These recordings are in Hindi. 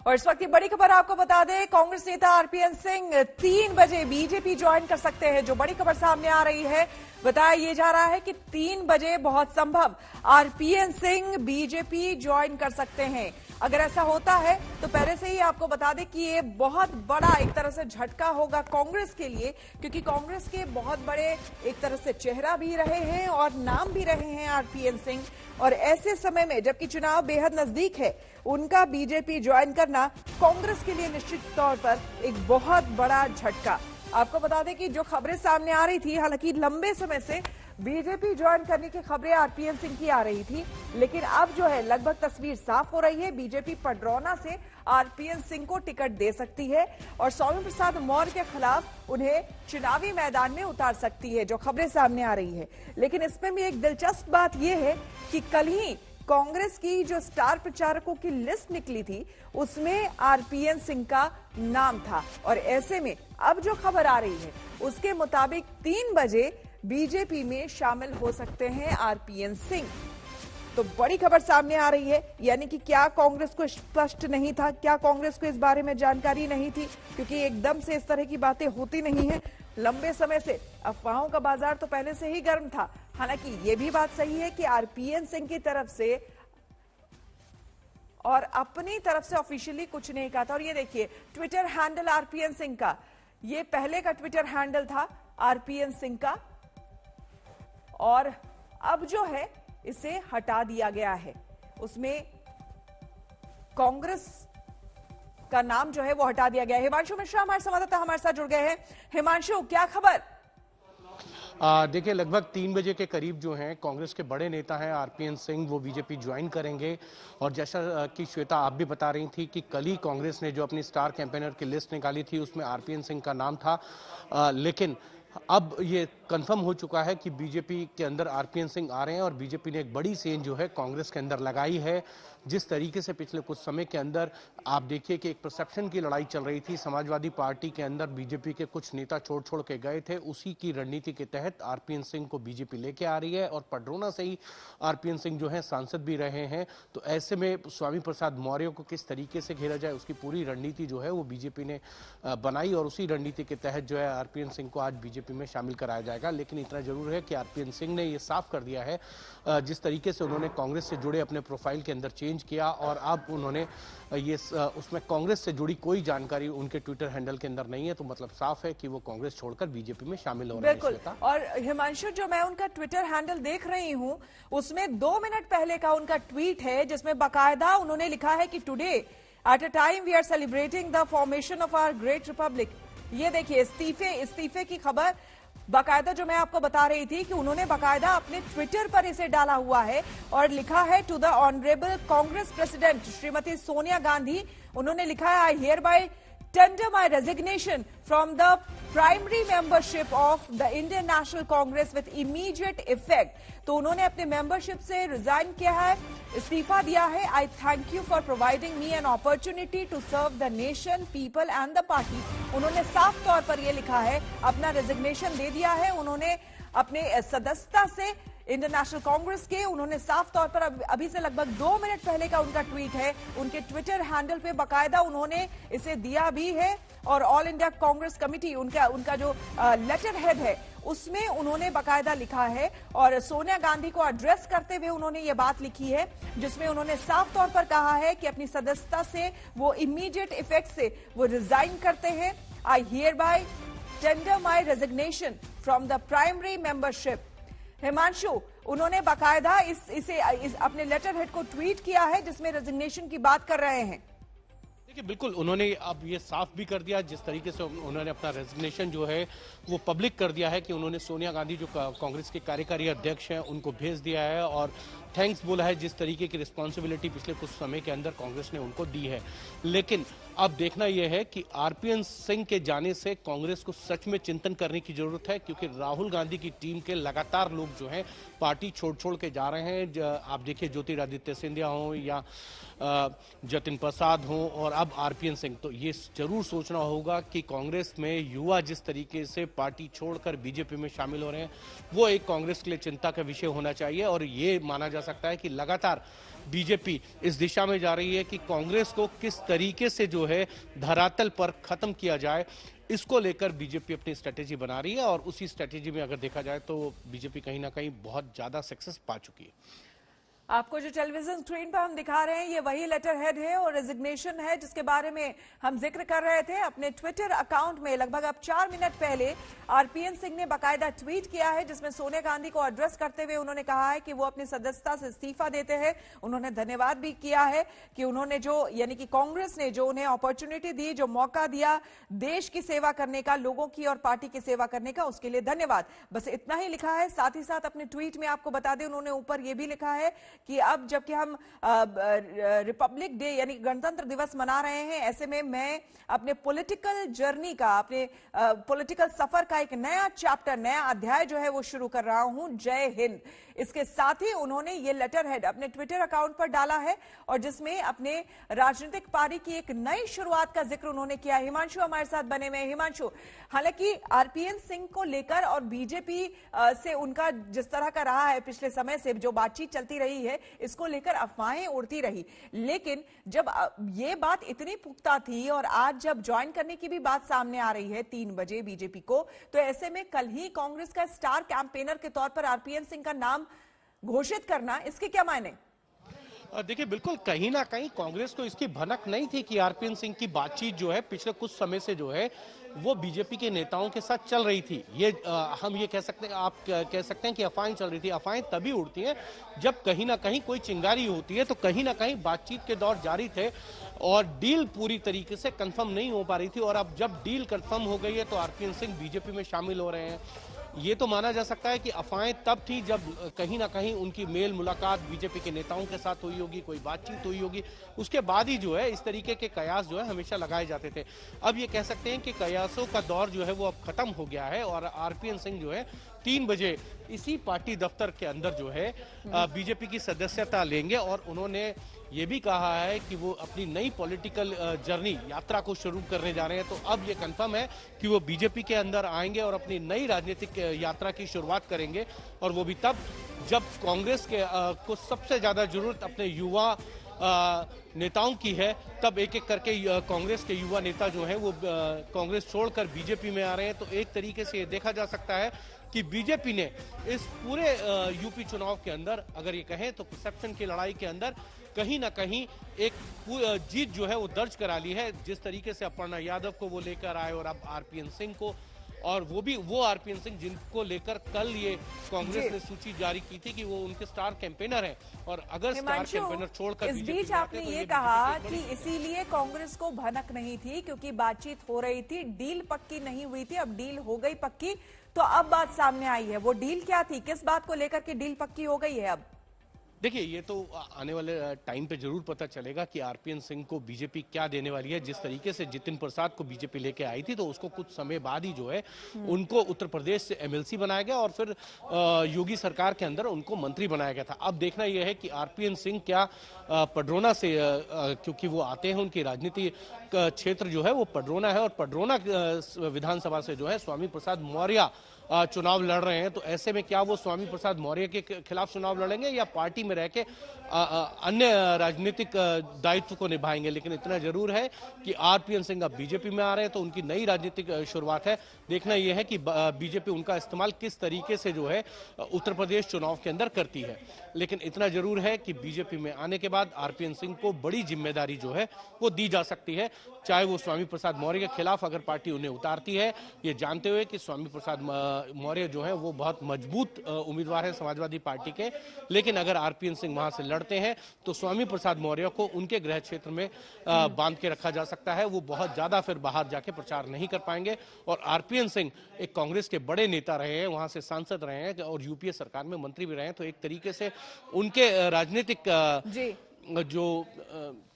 और इस वक्त की बड़ी खबर आपको बता दें, कांग्रेस नेता आरपीएन सिंह 3 बजे बीजेपी ज्वाइन कर सकते हैं। जो बड़ी खबर सामने आ रही है, बताया ये जा रहा है कि 3 बजे बहुत संभव आरपीएन सिंह बीजेपी ज्वाइन कर सकते हैं। अगर ऐसा होता है तो पहले से ही आपको बता दें कि ये बहुत बड़ा एक तरह से झटका होगा कांग्रेस के लिए, क्योंकि कांग्रेस के बहुत बड़े एक तरह से चेहरा भी रहे हैं और नाम भी रहे हैं आरपीएन सिंह। और ऐसे समय में जबकि चुनाव बेहद नजदीक है, उनका बीजेपी ज्वाइन करना कांग्रेस के लिए निश्चित तौर पर एक बहुत बड़ा झटका। आपको बता दें कि जो खबरें सामने आ रही थी, हालांकि लंबे समय से बीजेपी ज्वाइन करने की खबरें आरपीएन सिंह की आ रही थी, लेकिन अब जो है लगभग तस्वीर साफ हो रही है। बीजेपी पडरौना से आरपीएन सिंह को टिकट दे सकती है और स्वामी प्रसाद मौर्य के खिलाफ उन्हें चुनावी मैदान में उतार सकती है, जो खबरें सामने आ रही है। लेकिन इसमें भी एक दिलचस्प बात यह है कि कल ही कांग्रेस की जो स्टार प्रचारकों की लिस्ट निकली थी, उसमें आरपीएन सिंह का नाम था। और ऐसे में अब जो खबर आ रही है उसके मुताबिक 3 बजे बीजेपी में शामिल हो सकते हैं आरपीएन सिंह। तो बड़ी खबर सामने आ रही है, यानी कि क्या कांग्रेस को स्पष्ट नहीं था, क्या कांग्रेस को इस बारे में जानकारी नहीं थी? क्योंकि एकदम से इस तरह की बातें होती नहीं है। लंबे समय से अफवाहों का बाजार तो पहले से ही गर्म था। हालांकि ये भी बात सही है कि आरपीएन सिंह की तरफ से और अपनी तरफ से ऑफिशियली कुछ नहीं कहा था। और ये देखिए ट्विटर हैंडल आरपीएन सिंह का, ये पहले का ट्विटर हैंडल था आरपीएन सिंह का, और अब जो है इसे हटा दिया गया है। उसमें कांग्रेस का नाम जो है वो हटा दिया गया है। हिमांशु मिश्रा हमारे संवाददाता हमारे साथ जुड़ गए हैं। हिमांशु, क्या खबर? देखिए, लगभग 3 बजे के करीब जो हैं कांग्रेस के बड़े नेता हैं आरपीएन सिंह, वो बीजेपी ज्वाइन करेंगे। और जैसा कि श्वेता आप भी बता रही थी कि कल ही कांग्रेस ने जो अपनी स्टार कैंपेनर की लिस्ट निकाली थी उसमें आरपीएन सिंह का नाम था, लेकिन अब ये कंफर्म हो चुका है कि बीजेपी के अंदर आरपीएन सिंह आ रहे हैं। और बीजेपी ने एक बड़ी सेंध जो है कांग्रेस के अंदर लगाई है। जिस तरीके से पिछले कुछ समय के अंदर आप देखिए कि एक परसेप्शन की लड़ाई चल रही थी, समाजवादी पार्टी के अंदर बीजेपी के कुछ नेता छोड़ के गए थे, उसी की रणनीति के तहत आरपीएन सिंह को बीजेपी लेके आ रही है। और पडरौना से ही आरपीएन सिंह जो है सांसद भी रहे हैं। तो ऐसे में स्वामी प्रसाद मौर्य को किस तरीके से घेरा जाए, उसकी पूरी रणनीति जो है वो बीजेपी ने बनाई और उसी रणनीति के तहत जो है आरपीएन सिंह को आज बीजेपी में शामिल कराया जाएगा। लेकिन इतना जरूर है कि आरपीएन सिंह ने यह साफ कर दिया है, जिस तरीके से उन्होंने कांग्रेस से जुड़े अपने प्रोफाइल के अंदर चेंज किया और अब उन्होंने ये उसमें कांग्रेस से जुड़ी कोई जानकारी उनके ट्विटर हैंडल के अंदर नहीं है। तो मतलब साफ है कि वो कांग्रेस छोड़कर बीजेपी में शामिल हो रहे हैं। बिल्कुल। और हिमांशु, जो मैं उनका ट्विटर हैंडल देख रही हूं, उसमें 2 मिनट पहले का उनका ट्वीट है, जिसमें बाकायदा उन्होंने लिखा है कि today at a time we are celebrating the formation of our great republic. ये देखिए इस्तीफे की खबर बाकायदा जो मैं आपको बता रही थी कि उन्होंने बाकायदा अपने ट्विटर पर इसे डाला हुआ है और लिखा है to the honourable Congress president Shrimati Sonia Gandhi. उन्होंने लिखा है, I hereby tender my resignation from the primary membership of the Indian National Congress with immediate effect. तो उन्होंने अपने मेंबरशिप से रिजाइन किया है, इस्तीफा दिया है। I thank you for providing me an opportunity to serve the nation, people and the party. उन्होंने साफ तौर पर यह लिखा है, अपना रेजिग्नेशन दे दिया है। उन्होंने अपने सदस्यता से इंडियन नेशनल कांग्रेस के, उन्होंने साफ तौर पर अभी से लगभग 2 मिनट पहले का उनका ट्वीट है, उनके ट्विटर हैंडल पे बाकायदा उन्होंने इसे दिया भी है। और ऑल इंडिया कांग्रेस कमेटी उनका जो लेटर हेड है उसमें उन्होंने बाकायदा लिखा है और सोनिया गांधी को एड्रेस करते हुए उन्होंने ये बात लिखी है, जिसमें उन्होंने साफ तौर पर कहा है कि अपनी सदस्यता से वो इमीडिएट इफेक्ट से वो रिजाइन करते हैं। आई hereby tender my resignation from the primary membership. Himanshu, उन्होंने बाकायदा इसे अपने लेटर हेड को ट्वीट किया है, जिसमें रेजिग्नेशन की बात कर रहे हैं। देखिए, बिल्कुल उन्होंने अब ये साफ भी कर दिया, जिस तरीके से उन्होंने अपना रेजिग्नेशन जो है वो पब्लिक कर दिया है कि उन्होंने सोनिया गांधी जो कांग्रेस के कार्यकारी अध्यक्ष हैं उनको भेज दिया है और थैंक्स बोला है, जिस तरीके की रिस्पॉन्सिबिलिटी पिछले कुछ समय के अंदर कांग्रेस ने उनको दी है। लेकिन अब देखना यह है कि आरपीएन सिंह के जाने से कांग्रेस को सच में चिंतन करने की जरूरत है, क्योंकि राहुल गांधी की टीम के लगातार लोग जो हैं पार्टी छोड़ के जा रहे हैं। आप देखिए ज्योतिरादित्य सिंधिया हो या जतिन प्रसाद हो और अब आरपीएन सिंह, तो ये जरूर सोचना होगा कि कांग्रेस में युवा जिस तरीके से पार्टी छोड़कर बीजेपी में शामिल हो रहे हैं वो एक कांग्रेस के लिए चिंता का विषय होना चाहिए। और ये माना जा सकता है कि लगातार बीजेपी इस दिशा में जा रही है कि कांग्रेस को किस तरीके से जो है धरातल पर खत्म किया जाए, इसको लेकर बीजेपी अपनी स्ट्रेटेजी बना रही है। और उसी स्ट्रेटेजी में अगर देखा जाए तो बीजेपी कहीं ना कहीं बहुत ज्यादा सक्सेस पा चुकी है। आपको जो टेलीविजन स्क्रीन पर हम दिखा रहे हैं ये वही लेटर हेड है और रेजिग्नेशन है जिसके बारे में हम जिक्र कर रहे थे। अपने ट्विटर अकाउंट में लगभग अब 4 मिनट पहले आरपीएन सिंह ने बाकायदा ट्वीट किया है जिसमें सोनिया गांधी को एड्रेस करते हुए उन्होंने कहा है कि वो अपनी सदस्यता से इस्तीफा देते हैं। उन्होंने धन्यवाद भी किया है कि उन्होंने जो यानी कि कांग्रेस ने जो उन्हें अपॉर्चुनिटी दी, जो मौका दिया देश की सेवा करने का, लोगों की और पार्टी की सेवा करने का, उसके लिए धन्यवाद। बस इतना ही लिखा है। साथ ही साथ अपने ट्वीट में आपको बता दें उन्होंने ऊपर ये भी लिखा है कि अब जबकि हम रिपब्लिक डे यानी गणतंत्र दिवस मना रहे हैं, ऐसे में मैं अपने पॉलिटिकल जर्नी का, अपने पॉलिटिकल सफर का एक नया चैप्टर, नया अध्याय जो है वो शुरू कर रहा हूं। जय हिंद। इसके साथ ही उन्होंने ये लेटर हेड अपने ट्विटर अकाउंट पर डाला है और जिसमें अपने राजनीतिक पारी की एक नई शुरुआत का जिक्र उन्होंने किया। हिमांशु हमारे साथ बने हुए। हिमांशु, हालांकि आरपीएन सिंह को लेकर और बीजेपी से उनका जिस तरह का रहा है पिछले समय से जो बातचीत चलती रही है, इसको लेकर अफवाहें उड़ती रही, लेकिन जब ये बात इतनी पुख्ता थी और आज जब ज्वाइन करने की भी बात सामने आ रही है 3 बजे बीजेपी को, तो ऐसे में कल ही कांग्रेस का स्टार कैंपेनर के तौर पर आरपीएन सिंह का नाम घोषित करना, इसके क्या मायने? देखिए, बिल्कुल कहीं ना कहीं कांग्रेस को इसकी भनक नहीं थी कि आरपीएन सिंह की बातचीत जो है पिछले कुछ समय से जो है वो बीजेपी के नेताओं के साथ चल रही थी। ये हम ये कह सकते हैं, आप कह सकते हैं कि अफवाहें चल रही थी। अफवाहें तभी उड़ती हैं जब कहीं ना कहीं कोई चिंगारी होती है, तो कहीं ना कहीं बातचीत के दौर जारी थे और डील पूरी तरीके से कंफर्म नहीं हो पा रही थी। और अब जब डील कंफर्म हो गई है तो आरपीएन सिंह बीजेपी में शामिल हो रहे हैं। ये तो माना जा सकता है कि अफवाहें तब थी जब कहीं ना कहीं उनकी मेल मुलाकात बीजेपी के नेताओं के साथ हुई होगी, कोई बातचीत हुई होगी, उसके बाद ही जो है इस तरीके के कयास जो है हमेशा लगाए जाते थे। अब ये कह सकते हैं कि कयासों का दौर जो है वो अब खत्म हो गया है और आरपीएन सिंह जो है 3 बजे इसी पार्टी दफ्तर के अंदर जो है बीजेपी की सदस्यता लेंगे। और उन्होंने ये भी कहा है कि वो अपनी नई पॉलिटिकल जर्नी, यात्रा को शुरू करने जा रहे हैं। तो अब ये कंफर्म है कि वो बीजेपी के अंदर आएंगे और अपनी नई राजनीतिक यात्रा की शुरुआत करेंगे। और वो भी तब जब कांग्रेस के को सबसे ज्यादा जरूरत अपने युवा नेताओं की है, तब एक एक करके कांग्रेस के युवा नेता जो हैं वो कांग्रेस छोड़कर बीजेपी में आ रहे हैं। तो एक तरीके से ये देखा जा सकता है कि बीजेपी ने इस पूरे यूपी चुनाव के अंदर, अगर ये कहें तो परसेप्शन की लड़ाई के अंदर कहीं ना कहीं एक जीत जो है वो दर्ज करा ली है। जिस तरीके से अपर्णा यादव को वो लेकर आए और अब आरपीएन सिंह को, और वो भी वो आरपीएन सिंह जिनको लेकर कल ये कांग्रेस ने सूची जारी की थी कि वो उनके स्टार कैंपेनर हैं। और अगर स्टार कैंपेनर छोड़कर इस बीच आपने ये कहा कि इसीलिए कांग्रेस को भनक नहीं थी क्योंकि बातचीत हो रही थी, डील पक्की नहीं हुई थी। अब डील हो गई पक्की, तो अब बात सामने आई है। वो डील क्या थी, किस बात को लेकर के डील पक्की हो गई है? अब देखिए, ये तो आने वाले टाइम पे जरूर पता चलेगा कि आरपीएन सिंह को बीजेपी क्या देने वाली है। जिस तरीके से जितिन प्रसाद को बीजेपी लेके आई थी, तो उसको कुछ समय बाद ही जो है उनको उत्तर प्रदेश से एमएलसी बनाया गया और फिर योगी सरकार के अंदर उनको मंत्री बनाया गया था। अब देखना यह है कि आरपीएन सिंह क्या पडरौना से, क्योंकि वो आते हैं, उनकी राजनीति क्षेत्र जो है वो पडरौना है और पडरौना विधानसभा से जो है स्वामी प्रसाद मौर्य चुनाव लड़ रहे हैं। तो ऐसे में क्या वो स्वामी प्रसाद मौर्य के खिलाफ चुनाव लड़ेंगे या पार्टी में रह के अन्य राजनीतिक दायित्व को निभाएंगे? लेकिन इतना जरूर है कि आरपीएन सिंह अब बीजेपी में आ रहे हैं, तो उनकी नई राजनीतिक शुरुआत है। देखना यह है कि बीजेपी उनका इस्तेमाल किस तरीके से जो है उत्तर प्रदेश चुनाव के अंदर करती है। लेकिन इतना जरूर है कि बीजेपी में आने के बाद आरपीएन सिंह को बड़ी जिम्मेदारी जो है वो दी जा सकती है, चाहे वो स्वामी प्रसाद मौर्य के खिलाफ अगर पार्टी उन्हें उतारती है, ये जानते हुए कि स्वामी प्रसाद मौर्य जो है वो बहुत मजबूत उम्मीदवार है समाजवादी पार्टी के। लेकिन अगर आरपीएन सिंह वहां से लड़ते हैं तो स्वामी प्रसाद मौर्य को उनके गृह क्षेत्र में बांध के रखा जा सकता है। वो बहुत ज्यादा फिर बाहर जाके प्रचार नहीं कर पाएंगे। और आरपीएन सिंह एक कांग्रेस के बड़े नेता रहे हैं, वहां से सांसद रहे हैं और यूपीए सरकार में मंत्री भी रहे हैं। तो एक तरीके से उनके राजनीतिक जो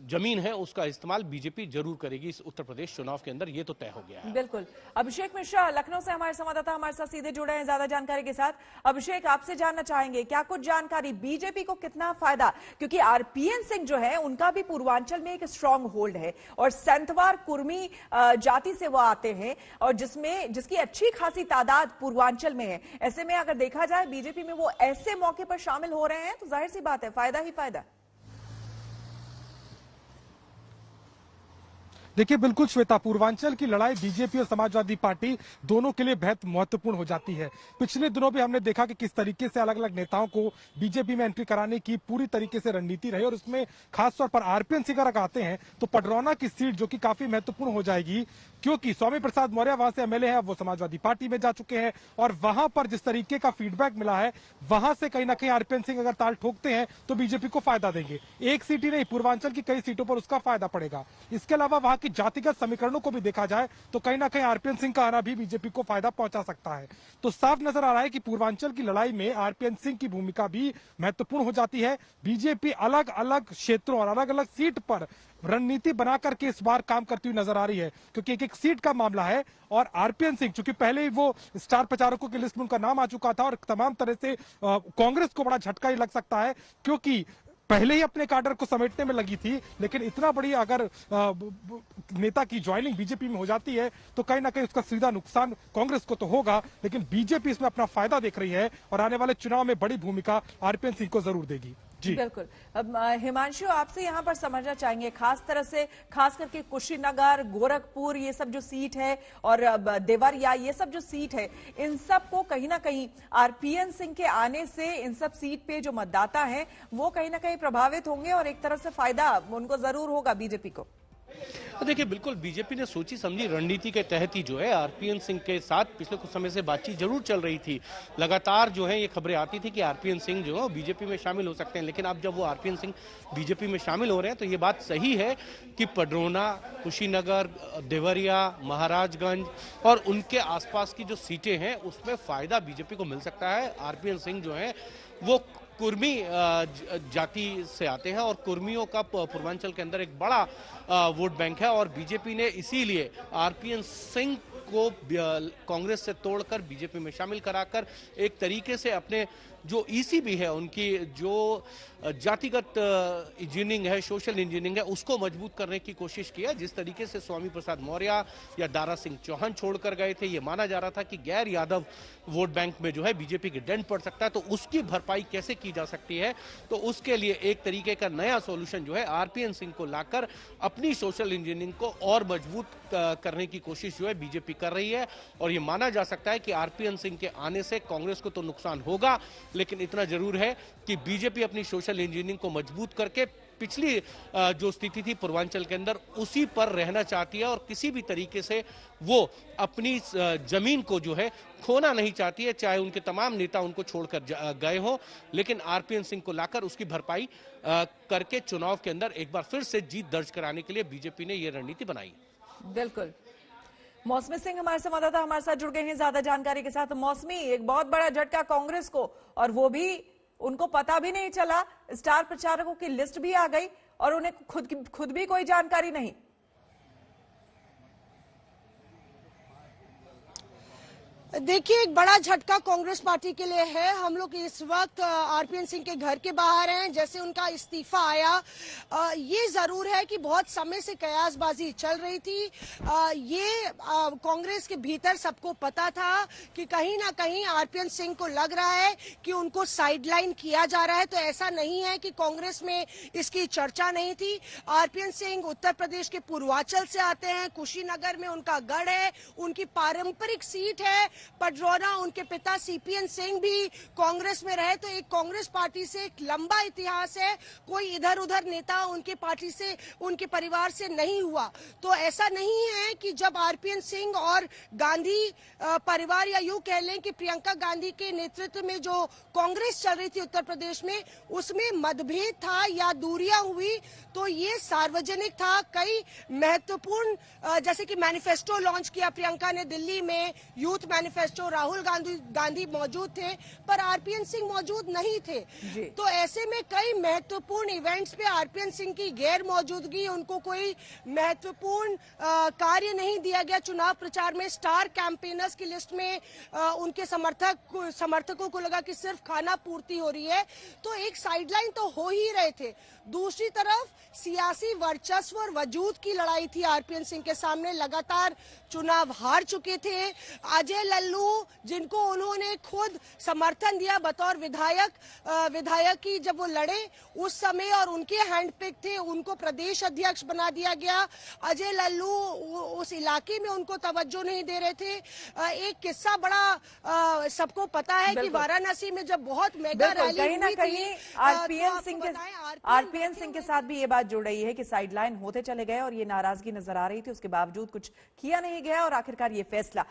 जमीन है उसका इस्तेमाल बीजेपी जरूर करेगी इस उत्तर प्रदेश चुनाव के अंदर, ये तो तय हो गया है। बिल्कुल। अभिषेक मिश्रा लखनऊ से हमारे संवाददाता हमारे साथ सीधे जुड़े हैं ज्यादा जानकारी के साथ। अभिषेक, आपसे जानना चाहेंगे क्या कुछ जानकारी, बीजेपी को कितना फायदा, क्योंकि आरपीएन सिंह जो है उनका भी पूर्वांचल में एक स्ट्रांग होल्ड है और संतवार कुर्मी जाति से वो आते हैं और जिसकी अच्छी खासी तादाद पूर्वांचल में है। ऐसे में अगर देखा जाए बीजेपी में वो ऐसे मौके पर शामिल हो रहे हैं तो जाहिर सी बात है फायदा ही फायदा। देखिए बिल्कुल श्वेता, पूर्वांचल की लड़ाई बीजेपी और समाजवादी पार्टी दोनों के लिए बेहद महत्वपूर्ण हो जाती है। पिछले दिनों भी हमने देखा कि किस तरीके से अलग अलग नेताओं को बीजेपी में एंट्री कराने की पूरी तरीके से रणनीति रही और उसमें खासतौर पर आरपीएन सिंह अगर आते हैं तो पडरौना की सीट जो कि काफी महत्वपूर्ण हो जाएगी, क्योंकि स्वामी प्रसाद मौर्य वहां से एमएलए हैं, वो समाजवादी पार्टी में जा चुके हैं और वहां पर जिस तरीके का फीडबैक मिला है वहां से कहीं ना कहीं आरपीएन सिंह अगर ताल ठोकते हैं तो बीजेपी को फायदा देंगे। एक सीट ही नहीं, पूर्वांचल की कई सीटों पर उसका फायदा पड़ेगा। इसके अलावा वहां की जातिगत समीकरणों को भी देखा जाए तो कहीं ना कहीं आरपीएन सिंह का आना भी बीजेपी को फायदा पहुंचा सकता है। तो साफ नजर आ रहा है कि पूर्वांचल की लड़ाई में आरपीएन सिंह की भूमिका भी महत्वपूर्ण हो जाती है। बीजेपी अलग अलग क्षेत्रों और अलग अलग सीट पर रणनीति बना करके इस बार काम करती हुई नजर आ रही है, क्योंकि एक एक सीट का मामला है और आरपीएन सिंह चूंकि पहले ही वो स्टार प्रचारकों की लिस्ट में उनका नाम आ चुका था और तमाम तरह से कांग्रेस को बड़ा झटका ही लग सकता है, क्योंकि पहले ही अपने काडर को समेटने में लगी थी। लेकिन इतना बड़ी अगर नेता की ज्वाइनिंग बीजेपी में हो जाती है तो कहीं ना कहीं उसका सीधा नुकसान कांग्रेस को तो होगा, लेकिन बीजेपी इसमें अपना फायदा देख रही है और आने वाले चुनाव में बड़ी भूमिका आरपीएन सिंह को जरूर देगी। जी बिल्कुल। अब हिमांशु, आपसे यहाँ पर समझना चाहेंगे खास करके कुशीनगर, गोरखपुर, ये सब जो सीट है और देवरिया, ये सब जो सीट है, इन सब को कहीं ना कहीं आरपीएन सिंह के आने से इन सब सीट पे जो मतदाता हैं वो कहीं ना कहीं प्रभावित होंगे और एक तरह से फायदा उनको जरूर होगा बीजेपी को। देखिए बिल्कुल बीजेपी ने सोची समझी रणनीति के तहत ही जो है आरपीएन सिंह के साथ पिछले कुछ समय से बातचीत जरूर चल रही थी। लगातार जो है ये खबरें आती थी कि आरपीएन सिंह जो है बीजेपी में शामिल हो सकते हैं, लेकिन अब जब वो आरपीएन सिंह बीजेपी में शामिल हो रहे हैं तो ये बात सही है कि पडरौना, कुशीनगर, देवरिया, महाराजगंज और उनके आसपास की जो सीटें हैं उसमें फायदा बीजेपी को मिल सकता है। आरपीएन सिंह जो है वो कुर्मी जाति से आते हैं और कुर्मियों का पूर्वांचल के अंदर एक बड़ा वोट बैंक है और बीजेपी ने इसीलिए आरपीएन सिंह को कांग्रेस से तोड़कर बीजेपी में शामिल कराकर एक तरीके से अपने जो ईसीबी है, उनकी जो जातिगत इंजीनियरिंग है, सोशल इंजीनियरिंग है, उसको मजबूत करने की कोशिश किया। जिस तरीके से स्वामी प्रसाद मौर्य या दारा सिंह चौहान छोड़कर गए थे, ये माना जा रहा था कि गैर यादव वोट बैंक में जो है बीजेपी की डेंट पड़ सकता है, तो उसकी भरपाई कैसे की जा सकती है, तो उसके लिए एक तरीके का नया सॉल्यूशन जो है आरपीएन सिंह को लाकर अपनी सोशल इंजीनियरिंग को और मजबूत करने की कोशिश जो है बीजेपी कर रही है। और ये माना जा सकता है कि आरपीएन सिंह के आने से कांग्रेस को तो नुकसान होगा, लेकिन इतना जरूर है कि बीजेपी अपनी सोशल इंजीनियरिंग को मजबूत करके पिछली जो स्थिति थी पूर्वांचल के अंदर उसी पर रहना चाहती है और किसी भी तरीके से वो अपनी जमीन को जो है खोना नहीं चाहती है, चाहे उनके तमाम नेता उनको छोड़कर गए हों, लेकिन आरपीएन सिंह को लाकर उसकी भरपाई करके चुनाव के अंदर एक बार फिर से जीत दर्ज कराने के लिए बीजेपी ने यह रणनीति बनाई। बिल्कुल। मौसमी सिंह हमारे संवाददाता हमारे साथ जुड़ गए हैं ज्यादा जानकारी के साथ। मौसमी, एक बहुत बड़ा झटका कांग्रेस को और वो भी उनको पता भी नहीं चला, स्टार प्रचारकों की लिस्ट भी आ गई और उन्हें खुद भी कोई जानकारी नहीं। देखिए, एक बड़ा झटका कांग्रेस पार्टी के लिए है। हम लोग इस वक्त आरपीएन सिंह के घर के बाहर हैं। जैसे उनका इस्तीफा आया, ये जरूर है कि बहुत समय से कयासबाजी चल रही थी। ये कांग्रेस के भीतर सबको पता था कि कहीं ना कहीं आरपीएन सिंह को लग रहा है कि उनको साइडलाइन किया जा रहा है। तो ऐसा नहीं है कि कांग्रेस में इसकी चर्चा नहीं थी। आरपीएन सिंह उत्तर प्रदेश के पूर्वांचल से आते हैं, कुशीनगर में उनका गढ़ है, उनकी पारंपरिक सीट है। पडरौना, उनके पिता सीपीएन सिंह भी कांग्रेस में रहे, तो एक कांग्रेस पार्टी से एक लंबा इतिहास है। कोई इधर उधर नेता उनके पार्टी से, उनके परिवार से नहीं हुआ। तो ऐसा नहीं है कि जब आरपीएन सिंह और गांधी परिवार, या यूं कह लें कि प्रियंका गांधी के नेतृत्व में जो कांग्रेस चल रही थी उत्तर प्रदेश में, उसमें मतभेद था या दूरियां हुई, तो ये सार्वजनिक था। कई महत्वपूर्ण जैसे कि मैनिफेस्टो लॉन्च किया प्रियंका ने दिल्ली में, youth manifesto manifesto, Rahul Gandhi मौजूद थे, पर आरपीएन सिंह मौजूद नहीं थे। तो ऐसे में कई महत्वपूर्ण इवेंट्स पे आरपीएन सिंह की गैर मौजूदगी, उनको कोई महत्वपूर्ण कार्य नहीं दिया गया चुनाव प्रचार में। स्टार कैंपेनर्स की लिस्ट में उनके समर्थकों को लगा कि सिर्फ खाना पूर्ति हो रही है, तो एक साइडलाइन तो हो ही रहे थे। दूसरी तरफ सियासी वर्चस्व और वजूद की लड़ाई थी आरपीएन सिंह के सामने। लगातार चुनाव हार चुके थे। अजय लल्लू, जिनको उन्होंने खुद समर्थन दिया बतौर विधायक की, जब वो लड़े उस समय और उनके हैंडपिक थे, उनको प्रदेश अध्यक्ष बना दिया गया। अजय लल्लू उस इलाके में उनको तवज्जो नहीं दे रहे थे। एक किस्सा बड़ा सबको पता है कि वाराणसी में जब बहुत मेगा रैली कहीं ना हुई कहीं थी, आरपीएन सिंह के साथ भी ये बात जुड़ रही है कि साइडलाइन होते चले गए और ये नाराजगी नजर आ रही थी, उसके बावजूद कुछ किया नहीं गया और आखिरकार ये फैसला।